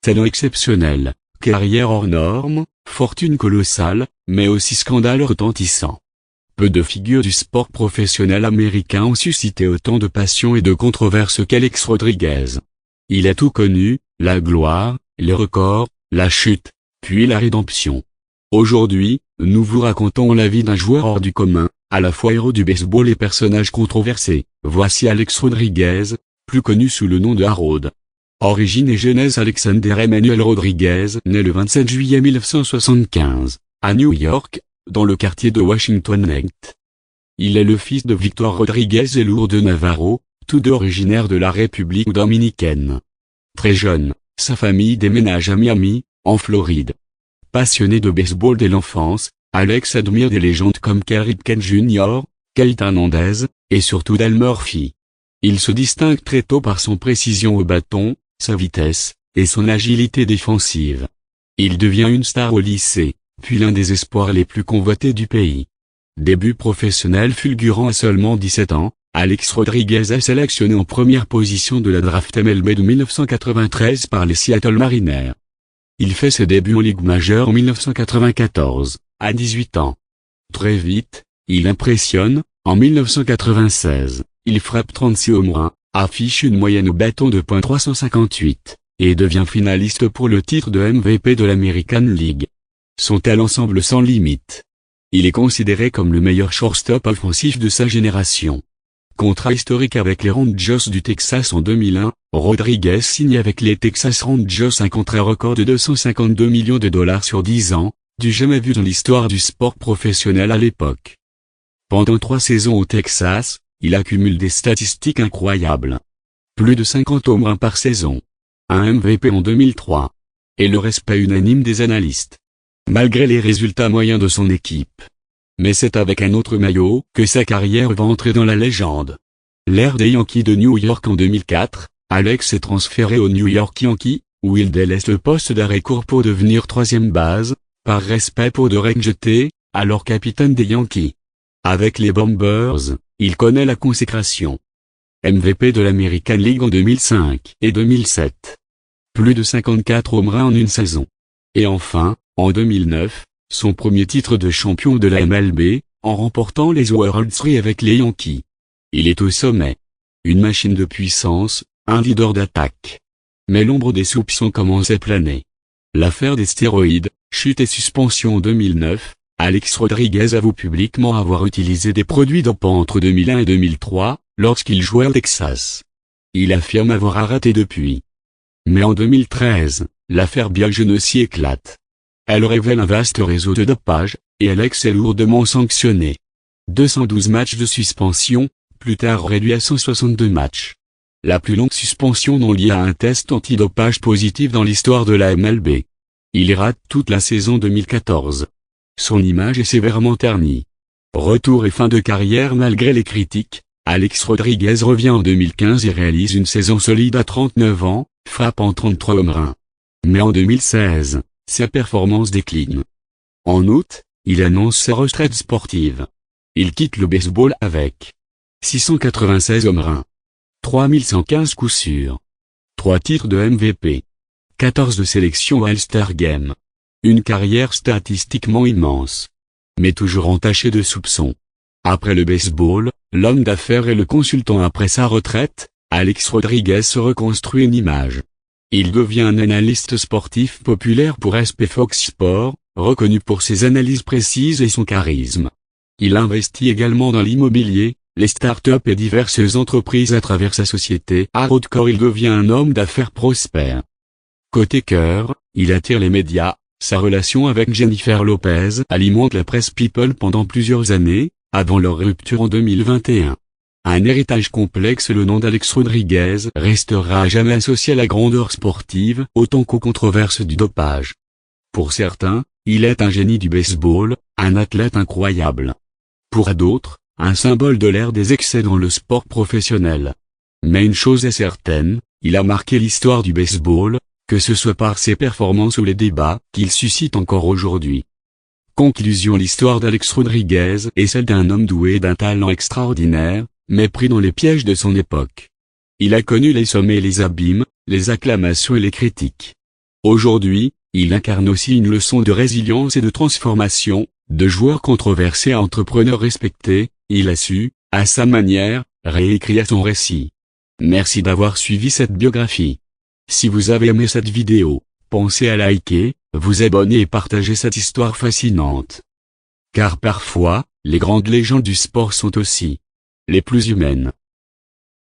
Talent exceptionnel, carrière hors norme, fortune colossale, mais aussi scandale retentissant. Peu de figures du sport professionnel américain ont suscité autant de passion et de controverses qu'Alex Rodriguez. Il a tout connu, la gloire, les records, la chute, puis la rédemption. Aujourd'hui, nous vous racontons la vie d'un joueur hors du commun, à la fois héros du baseball et personnage controversé. Voici Alex Rodriguez, plus connu sous le nom de Harold. Origine et genèse: Alexander Emmanuel Rodriguez naît le 27 juillet 1975, à New York, dans le quartier de Washington Heights. Il est le fils de Victor Rodriguez et Lourdes Navarro, tous deux originaires de la République dominicaine. Très jeune, sa famille déménage à Miami, en Floride. Passionné de baseball dès l'enfance, Alex admire des légendes comme Cal Ripken Jr., Kate Hernandez, et surtout Dale Murphy. Il se distingue très tôt par son précision au bâton, sa vitesse, et son agilité défensive. Il devient une star au lycée, puis l'un des espoirs les plus convoités du pays. Début professionnel fulgurant à seulement 17 ans, Alex Rodriguez est sélectionné en première position de la draft MLB de 1993 par les Seattle Mariners. Il fait ses débuts en Ligue majeure en 1994, à 18 ans. Très vite, il impressionne. En 1996, il frappe 36 home runs, affiche une moyenne au bâton de .358, et devient finaliste pour le titre de MVP de l'American League. Son talent semble sans limite. Il est considéré comme le meilleur shortstop offensif de sa génération. Contrat historique avec les Rangers du Texas en 2001, Rodriguez signe avec les Texas Rangers un contrat record de $252 millions sur 10 ans, du jamais vu dans l'histoire du sport professionnel à l'époque. Pendant 3 saisons au Texas, il accumule des statistiques incroyables. Plus de 50 home runs par saison. Un MVP en 2003. Et le respect unanime des analystes. Malgré les résultats moyens de son équipe. Mais c'est avec un autre maillot que sa carrière va entrer dans la légende. L'ère des Yankees de New York en 2004, Alex est transféré aux New York Yankees, où il délaisse le poste d'arrêt-court pour devenir 3e base, par respect pour Derek Jeter, alors capitaine des Yankees. Avec les Bombers, il connaît la consécration. MVP de l'American League en 2005 et 2007. Plus de 54 home runs en une saison. Et enfin, en 2009, son premier titre de champion de la MLB, en remportant les World Series avec les Yankees. Il est au sommet. Une machine de puissance, un leader d'attaque. Mais l'ombre des soupçons commence à planer. L'affaire des stéroïdes, chute et suspension en 2009, Alex Rodriguez avoue publiquement avoir utilisé des produits dopants entre 2001 et 2003, lorsqu'il jouait au Texas. Il affirme avoir arrêté depuis. Mais en 2013, l'affaire Biagionossi éclate. Elle révèle un vaste réseau de dopage, et Alex est lourdement sanctionné. 212 matchs de suspension, plus tard réduit à 162 matchs. La plus longue suspension non liée à un test antidopage positif dans l'histoire de la MLB. Il rate toute la saison 2014. Son image est sévèrement ternie. Retour et fin de carrière malgré les critiques, Alex Rodriguez revient en 2015 et réalise une saison solide à 39 ans, frappant 33 home runs. Mais en 2016, sa performance décline. En août, il annonce sa retraite sportive. Il quitte le baseball avec 696 home runs, 3115 coups sûrs, 3 titres de MVP, 14 sélections All-Star Game. Une carrière statistiquement immense. Mais toujours entachée de soupçons. Après le baseball, l'homme d'affaires et le consultant après sa retraite, Alex Rodriguez se reconstruit une image. Il devient un analyste sportif populaire pour SP Fox Sports, reconnu pour ses analyses précises et son charisme. Il investit également dans l'immobilier, les start-up et diverses entreprises à travers sa société. Harold Core, il devient un homme d'affaires prospère. Côté cœur, il attire les médias. Sa relation avec Jennifer Lopez alimente la presse People pendant plusieurs années, avant leur rupture en 2021. Un héritage complexe. Le nom d'Alex Rodriguez restera à jamais associé à la grandeur sportive autant qu'aux controverses du dopage. Pour certains, il est un génie du baseball, un athlète incroyable. Pour d'autres, un symbole de l'ère des excès dans le sport professionnel. Mais une chose est certaine, il a marqué l'histoire du baseball, que ce soit par ses performances ou les débats qu'il suscite encore aujourd'hui. Conclusion: l'histoire d'Alex Rodriguez est celle d'un homme doué d'un talent extraordinaire, mais pris dans les pièges de son époque. Il a connu les sommets et les abîmes, les acclamations et les critiques. Aujourd'hui, il incarne aussi une leçon de résilience et de transformation. De joueur controversé à entrepreneur respecté, il a su, à sa manière, réécrire son récit. Merci d'avoir suivi cette biographie. Si vous avez aimé cette vidéo, pensez à liker, vous abonner et partager cette histoire fascinante. Car parfois, les grandes légendes du sport sont aussi les plus humaines.